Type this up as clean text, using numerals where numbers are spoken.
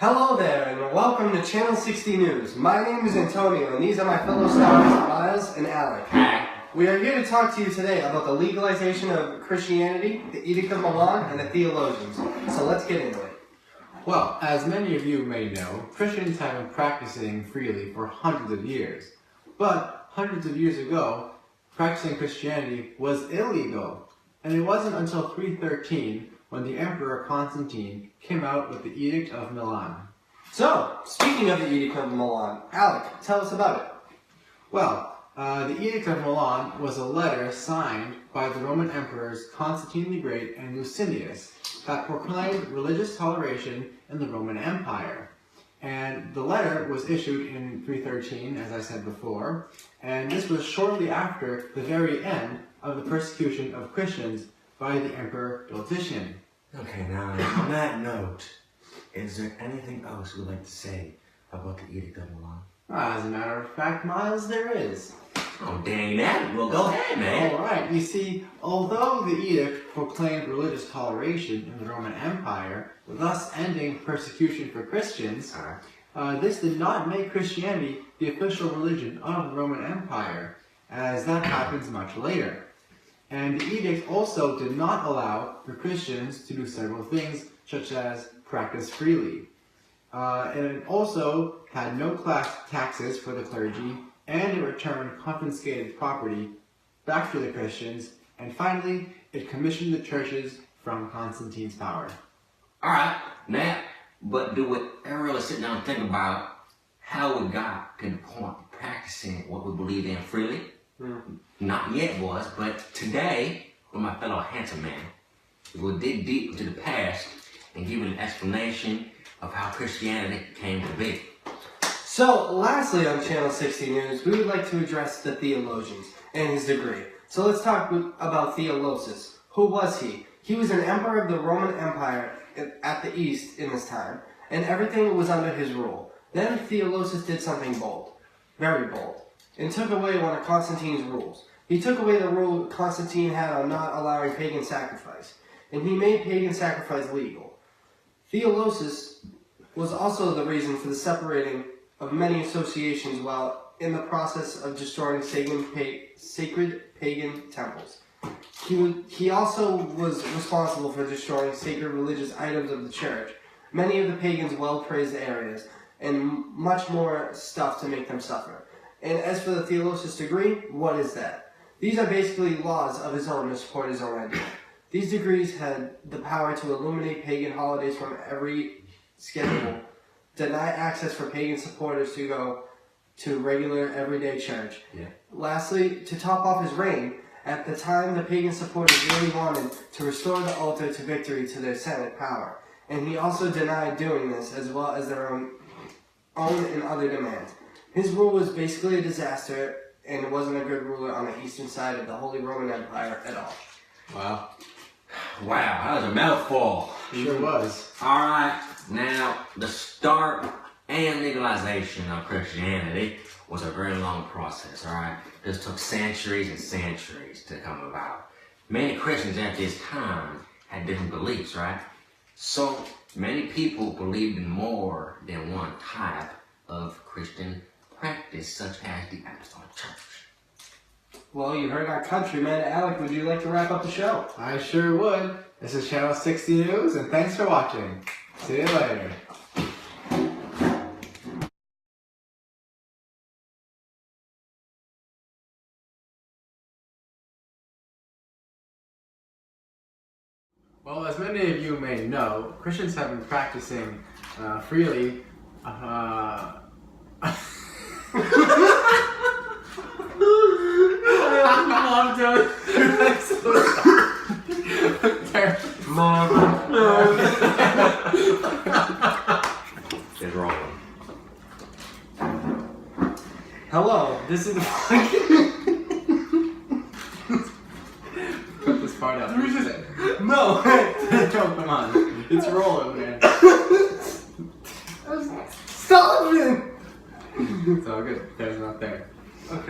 Hello there, and welcome to Channel 60 News. My name is Antonio, and these are my fellow stars, Miles and Alec. We are here to talk to you today about the legalization of Christianity, the Edict of Milan, and the theologians. So let's get into it. Well, as many of you may know, Christians have been practicing freely for hundreds of years. But hundreds of years ago, practicing Christianity was illegal. And it wasn't until 313 when the Emperor Constantine came out with the Edict of Milan. So, speaking of the Edict of Milan, Alec, tell us about it. Well, the Edict of Milan was a letter signed by the Roman Emperors Constantine the Great and Licinius that proclaimed religious toleration in the Roman Empire. And the letter was issued in 313, as I said before, and this was shortly after the very end of the persecution of Christians by the Emperor Diocletian. Okay, now, on that note, is there anything else you would like to say about the Edict of Milan? As a matter of fact, Miles, there is. Oh, dang that. Well, go ahead, man. Alright, you see, although the edict proclaimed religious toleration in the Roman Empire, thus ending persecution for Christians, this did not make Christianity the official religion of the Roman Empire, as that happens much later. And the edict also did not allow for Christians to do several things, such as practice freely. And it also had no class taxes for the clergy, and it returned confiscated property back to the Christians, and finally, it commissioned the churches from Constantine's power. Alright, now, but do we ever really sit down and think about how we got to the point of practicing what we believe in freely? Not yet, boys, but today, with my fellow handsome man, we'll dig deep into the past and give you an explanation of how Christianity came to be. So, lastly on Channel 60 News, we would like to address the theologians and his degree. So let's talk about Theolosus. Who was he? He was an emperor of the Roman Empire at the east in this time, and everything was under his rule. Then Theolosus did something bold, very bold, and took away one of Constantine's rules. He took away the rule Constantine had on not allowing pagan sacrifice, and he made pagan sacrifice legal. Theolosus was also the reason for the separating of many associations while in the process of destroying sacred pagan temples. He also was responsible for destroying sacred religious items of the church, many of the pagans' well-praised areas, and much more stuff to make them suffer. And as for the Theolosus degree, what is that? These are basically laws of his own to support his own idea. These degrees had the power to eliminate pagan holidays from every schedule, deny access for pagan supporters to go to regular everyday church. Lastly, to top off his reign, at the time the pagan supporters really wanted to restore the altar to victory to their Senate power, and he also denied doing this as well as their own and other demands. His rule was basically a disaster, and wasn't a good ruler on the eastern side of the Holy Roman Empire at all. Wow. Wow, that was a mouthful. Sure was. Alright, now, the start and legalization of Christianity was a very long process, alright? This took centuries and centuries to come about. Many Christians at this time had different beliefs, right? So, many people believed in more than one type of Christian practice, such as the Apostolic Church. Well, you heard our countryman. Alec, would you like to wrap up the show? I sure would. This is Channel 60 News, and thanks for watching. See you later. Well, as many of you may know, Christians have been practicing freely. It's wrong. Hello, this is the Cut this part out. No! No, come on. It's rolling, man. Stop it! It's all good. There's not there.